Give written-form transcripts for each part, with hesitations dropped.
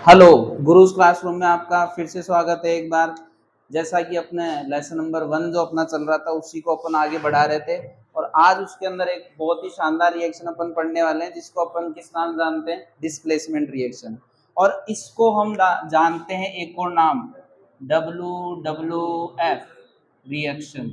Hello gurus classroom में आपका फिर से स्वागत है एक बार। जैसा कि अपने लेसन नंबर 1 जो अपना चल रहा था उसी को अपन आगे बढ़ा रहे थे और आज उसके अंदर एक बहुत ही शानदार रिएक्शन अपन पढ़ने वाले हैं जिसको अपन किस नाम जानते हैं, डिस्प्लेसमेंट रिएक्शन। और इसको हम जानते हैं एक और नाम, WWF रिएक्शन।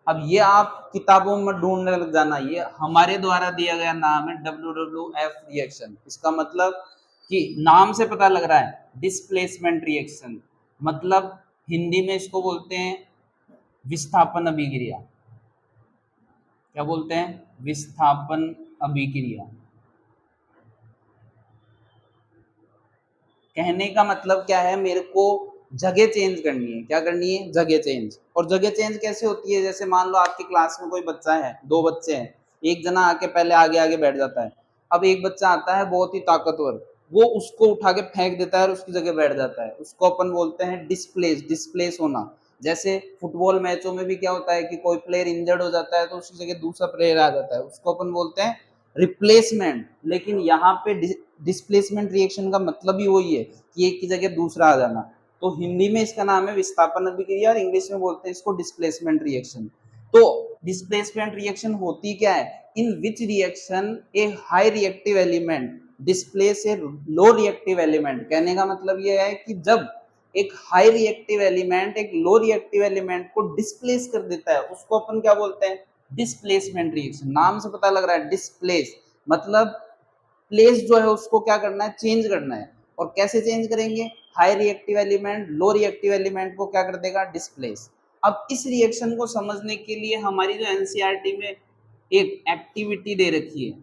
अब ये आप किताबों में ढूंढने लग जाना, ये हमारे द्वारा दिया गया नाम है WWF रिएक्शन। इसका मतलब कि नाम से पता लग रहा है डिस्प्लेसमेंट रिएक्शन, मतलब हिंदी में इसको बोलते हैं विस्थापन अभिक्रिया। क्या बोलते हैं? विस्थापन अभिक्रिया। कहने का मतलब क्या है, मेरे को जगह चेंज करनी है। क्या करनी है? जगह चेंज। और जगह चेंज कैसे होती है? जैसे मान लो आपकी क्लास में कोई बच्चा है, दो बच्चे हैं, एक जना आके पहले आगे आगे बैठ जाता है। अब एक बच्चा आता है बहुत ही ताकतवर, वो उसको उठा के फेंक देता है और उसकी जगह बैठ जाता है। उसको अपन बोलते हैं डिस्प्लेस होना। जैसे फुटबॉल मैचों में भी क्या होता है कि कोई प्लेयर इंजर्ड हो जाता है तो उसकी जगह दूसरा प्लेयर आ जाता है, उसको अपन बोलते हैं रिप्लेसमेंट। लेकिन यहाँ पे डिस्प्लेसमेंट रिएक्शन का मतलब ही वही है कि एक की जगह दूसरा आ जाना। तो हिंदी में इसका नाम है विस्थापन अभिक्रिया और इंग्लिश में बोलते हैं इसको डिस्प्लेसमेंट रिएक्शन। तो डिस्प्लेसमेंट रिएक्शन होती क्या है? In which reaction a high reactive element displace a low reactive element. कहने का मतलब यह है कि जब एक हाई रिएक्टिव एलिमेंट एक लो रिएक्टिव एलिमेंट को डिस्प्लेस कर देता है उसको अपन क्या बोलते हैं? Displacement reaction. नाम से पता लग रहा है डिस्प्लेस मतलब प्लेस जो है उसको क्या करना है? चेंज करना है। और कैसे चेंज करेंगे? हाई रिएक्टिव एलिमेंट लो रिएक्टिव एलिमेंट को क्या कर देगा? डिस्प्लेस। अब इस रिएक्शन को समझने के लिए हमारी जो एनसीईआरटी में एक एक्टिविटी दे रखी है,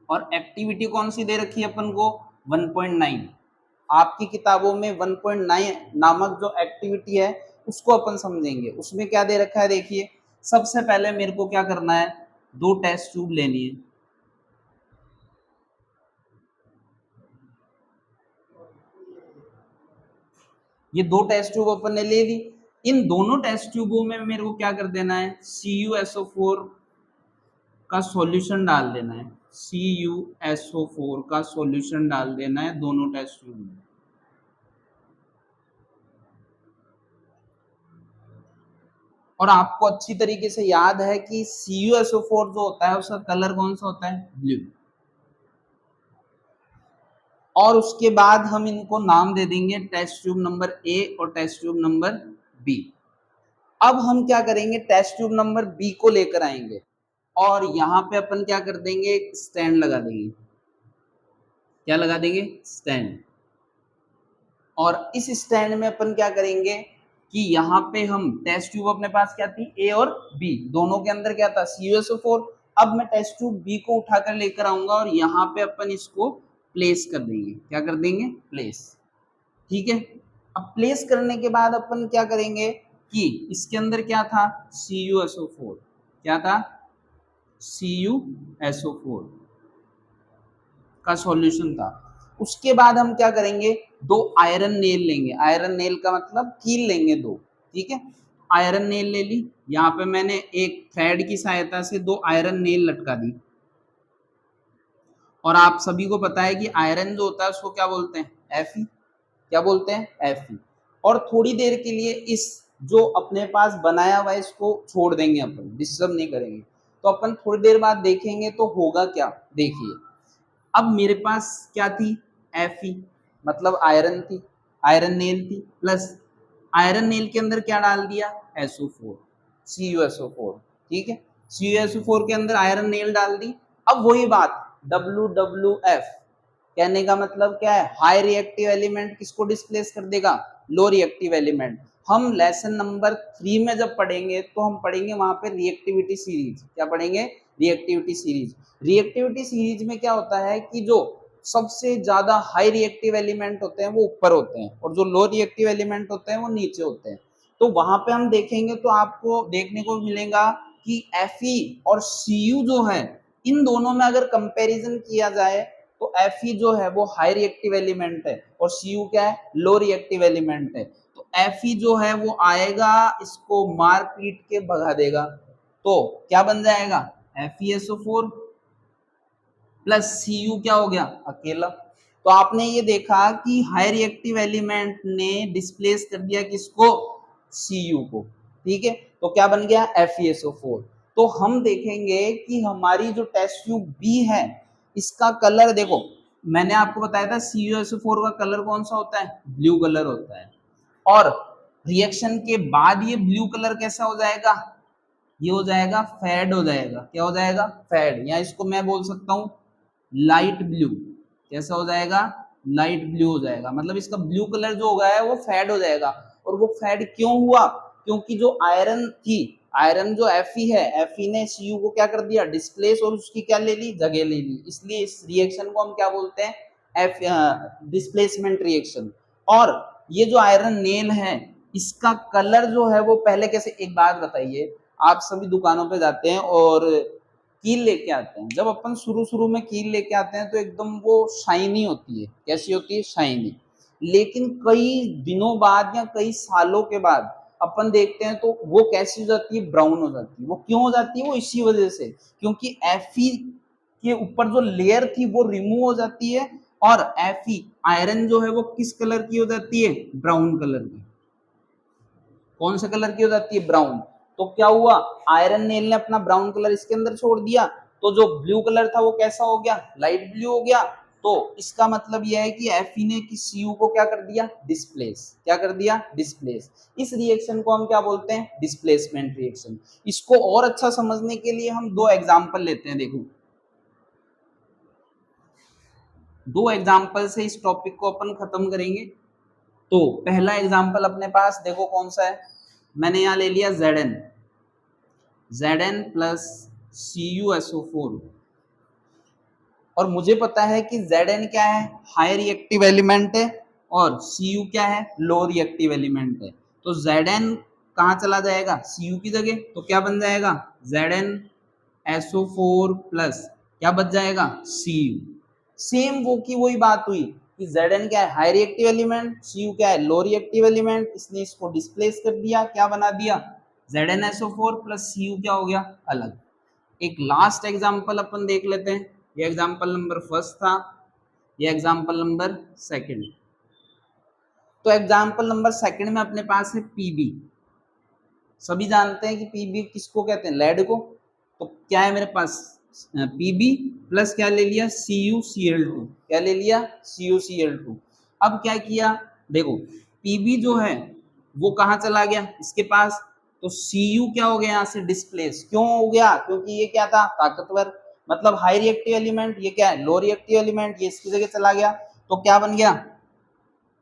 और एक्टिविटी कौन सी दे रखी है अपन को? 1.9। आपकी किताबों में 1.9 नामक जो एक्टिविटी है उसको अपन समझेंगे। उसमें क्या दे रखा है देखिए। सबसे पहले मेरे को क्या करना है? दो टेस्ट ट्यूब लेनी है। ये दो टेस्ट ट्यूब अपन ने ले ली। इन दोनों टेस्ट ट्यूबों में मेरे को क्या कर देना है? CuSO4 का सॉल्यूशन डाल देना है। CuSO4 का सॉल्यूशन डाल देना है दोनों टेस्ट ट्यूब में। और आपको अच्छी तरीके से याद है कि CuSO4 जो होता है उसका कलर कौन सा होता है? ब्लू। और उसके बाद हम इनको नाम दे देंगे टेस्ट ट्यूब नंबर ए और टेस्ट ट्यूब नंबर बी। अब हम क्या करेंगे? टेस्ट ट्यूब नंबर बी को लेकर आएंगे और यहाँ पे अपन क्या कर देंगे? एक स्टैंड लगा देंगे। क्या लगा देंगे? स्टैंड। और इस स्टैंड में अपन क्या करेंगे कि यहाँ पे हम टेस्ट ट्यूब अपने पास क्या थी? ए और बी, दोनों के अंदर क्या था? CuSO4। अब मैं टेस्ट ट्यूब बी को उठाकर लेकर आऊंगा और यहाँ पे अपन इसको प्लेस कर देंगे। क्या कर देंगे? प्लेस। ठीक है। अब प्लेस करने के बाद अपन क्या करेंगे कि इसके अंदर क्या था? CuSO4। क्या था? CuSO4 का सॉल्यूशन था। उसके बाद हम क्या करेंगे? दो आयरन नेल लेंगे। आयरन नेल का मतलब कील लेंगे दो। ठीक है। आयरन नेल ले ली। यहाँ पे मैंने एक थ्रेड की सहायता से दो आयरन नेल लटका दी। और आप सभी को पता है कि आयरन जो होता है उसको क्या बोलते हैं? Fe। क्या बोलते हैं? Fe। और थोड़ी देर के लिए इस जो अपने पास बनाया हुआ है इसको छोड़ देंगे, अपन डिस्टर्ब नहीं करेंगे। तो अपन थोड़ी देर बाद देखेंगे तो होगा क्या, देखिए। अब मेरे पास क्या थी? Fe मतलब आयरन थी, आयरन नेल थी, प्लस आयरन नेल के अंदर क्या डाल दिया? SO4, CuSO4। ठीक है। CuSO4 के अंदर आयरन नेल डाल दी। अब वही बात WWF कहने का मतलब क्या है? हाई रिएक्टिव एलिमेंट किसको डिस्प्लेस कर देगा? लो रिएक्टिव एलिमेंट। हम लेसन नंबर 3 में जब पढ़ेंगे तो हम पढ़ेंगे वहां पे रिएक्टिविटी सीरीज। क्या पढ़ेंगे? Reactivity series. रिएक्टिविटी सीरीज में क्या होता है कि जो सबसे ज्यादा हाई रिएक्टिव एलिमेंट होते हैं वो ऊपर होते हैं और जो लो रिएक्टिव एलिमेंट होते हैं वो नीचे होते हैं। तो वहां पे हम देखेंगे तो आपको देखने को मिलेगा कि Fe और Cu जो है इन दोनों में अगर कंपैरिजन किया जाए तो Fe जो है वो हाई रिएक्टिव एलिमेंट है और Cu क्या है? लो रिएक्टिव एलिमेंट है। तो Fe जो है वो आएगा, इसको मार पीट के भगा देगा। तो क्या बन जाएगा? FeSO4। प्लस Cu क्या हो गया, अकेला। तो आपने ये देखा कि हाई रिएक्टिव एलिमेंट ने डिस्प्लेस कर दिया किसको, Cu को, ठीक है। तो क्या बन गया, FeSO4। तो हम देखेंगे कि हमारी जो टेस्ट ट्यूब बी है इसका कलर देखो, मैंने आपको बताया था CuSO4 का कलर कौन सा होता है, ब्लू कलर होता है। और रिएक्शन के बाद ये ब्लू कलर कैसा हो जाएगा, ये हो जाएगा फेड हो जाएगा। क्या हो जाएगा, फेड, या इसको मैं बोल सकता हूं लाइट ब्लू। कैसा हो जाएगा, लाइट ब्लू हो जाएगा। मतलब इसका ब्लू कलर जो होगा है वो फेड हो जाएगा। और वो फेड क्यों हुआ, क्योंकि जो आयरन थी, आयरन जो Fe है, Fe ने Cu को क्या कर दिया, डिस्प्लेस, और उसकी क्या ले ली, जगह ले ली। इसलिए इस रिएक्शन को हम क्या बोलते हैं, डिस्प्लेसमेंट रिएक्शन। और ये जो आयरन नेल है इसका कलर जो है वो पहले कैसे, एक बात बताइए, आप सभी दुकानों पे जाते हैं और कील लेके आते हैं। जब अपन शुरू शुरू में कील लेके आते हैं तो एकदम वो शाइनी होती है। कैसी होती है, शाइनी। लेकिन कई दिनों बाद या कई सालों के बाद अपन देखते हैं तो वो कैसी हो जाती है, ब्राउन हो जाती है। वो क्यों हो जाती है, वो इसी वजह से, क्योंकि Fe के ऊपर जो लेयर थी वो रिमूव हो जाती है, और Fe आयरन जो है वो किस कलर की हो जाती है, ब्राउन कलर की। कौन से कलर की हो जाती है, ब्राउन। तो क्या हुआ, आयरन नेल ने अपना ब्राउन कलर इसके अंदर छोड़ दिया, तो जो ब्लू कलर था वो कैसा हो गया, लाइट ब्लू हो गया। तो इसका मतलब यह है कि Fe ने कि Cu को क्या कर दिया, डिस्प्लेस। क्या कर दिया, डिस्प्लेस। इस रिएक्शन को हम क्या बोलते हैं, डिस्प्लेसमेंट रिएक्शन। इसको और अच्छा समझने के लिए हम दो एग्जांपल लेते हैं। देखो, दो एग्जांपल से इस टॉपिक को अपन खत्म करेंगे। तो पहला एग्जांपल अपने पास देखो कौन सा है, मैंने यहां ले लिया Zn प्लस CuSO4, और मुझे पता है कि Zn क्या है, हाई रिएक्टिव एलिमेंट है, और Cu क्या है, लो रिएक्टिव एलिमेंट है। तो Zn कहाँ चला जाएगा, Cu की जगह, तो क्या बन जाएगा, ZnSO4 प्लस क्या बच जाएगा, Cu। सेम वो की वही बात हुई कि Zn क्या है, हाई रिएक्टिव एलिमेंट, Cu क्या है, लो रिएक्टिव एलिमेंट। इसने इसको डिस्प्लेस कर दिया, क्या बना दिया, ZnSO4 प्लस Cu क्या हो गया, अलग। एक लास्ट एग्जांपल अपन देख लेते हैं। ये एग्जांपल नंबर फर्स्ट था, ये एग्जांपल नंबर सेकंड। तो एग्जांपल नंबर सेकंड में अपने पास है Pb। सभी जानते हैं कि Pb किसको कहते हैं, लेड को। तो क्या है मेरे पास, Pb प्लस क्या ले लिया, CuCl2। क्या ले लिया, CuCl2। अब क्या किया, देखो Pb जो है वो कहाँ चला गया, इसके पास। तो Cu क्या हो गया, यहाँ से डिस्प्लेस। क्यों हो गया, क्योंकि ये क्या था, ताकतवर, मतलब हाई रिएक्टिव एलिमेंट, ये क्या है, लो रिएक्टिव एलिमेंट, ये इसकी जगह चला गया। तो क्या बन गया,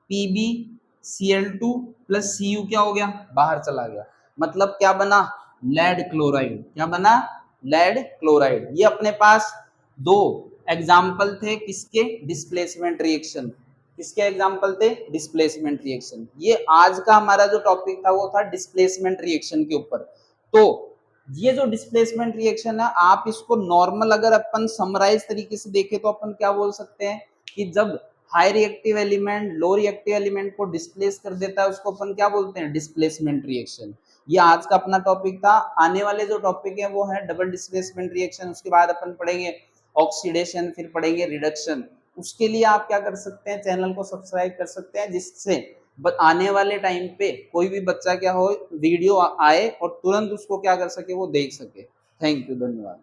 PbCl2 प्लस Cu क्या हो गया, बाहर चला गया। मतलब क्या बना, लेड क्लोराइड। क्या बना, लेड क्लोराइड। ये अपने पास दो एग्जाम्पल थे किसके, डिस्प्लेसमेंट रिएक्शन। किसके एग्जाम्पल थे, डिस्प्लेसमेंट रिएक्शन। ये आज का हमारा जो टॉपिक था वो था डिस्प्लेसमेंट रिएक्शन के ऊपर। तो ये जो डिस्प्लेसमेंट रिएक्शन है, आप इसको नॉर्मल अगर अपन समराइज तरीके से देखें तो अपन क्या बोल सकते हैं कि जब हाई रिएक्टिव एलिमेंट लो रिएक्टिव एलिमेंट को डिस्प्लेस कर देता है उसको अपन क्या बोलते हैं, डिस्प्लेसमेंट रिएक्शन। ये आज का अपना टॉपिक था। आने वाले जो टॉपिक है वो है डबल डिस्प्लेसमेंट रिएक्शन। उसके बाद अपन पढ़ेंगे ऑक्सीडेशन, फिर पढ़ेंगे रिडक्शन। उसके लिए आप क्या कर सकते हैं, चैनल को सब्सक्राइब कर सकते हैं, जिससे आने वाले टाइम पे कोई भी बच्चा क्या हो, वीडियो आए और तुरंत उसको क्या कर सके, वो देख सके। थैंक यू, धन्यवाद।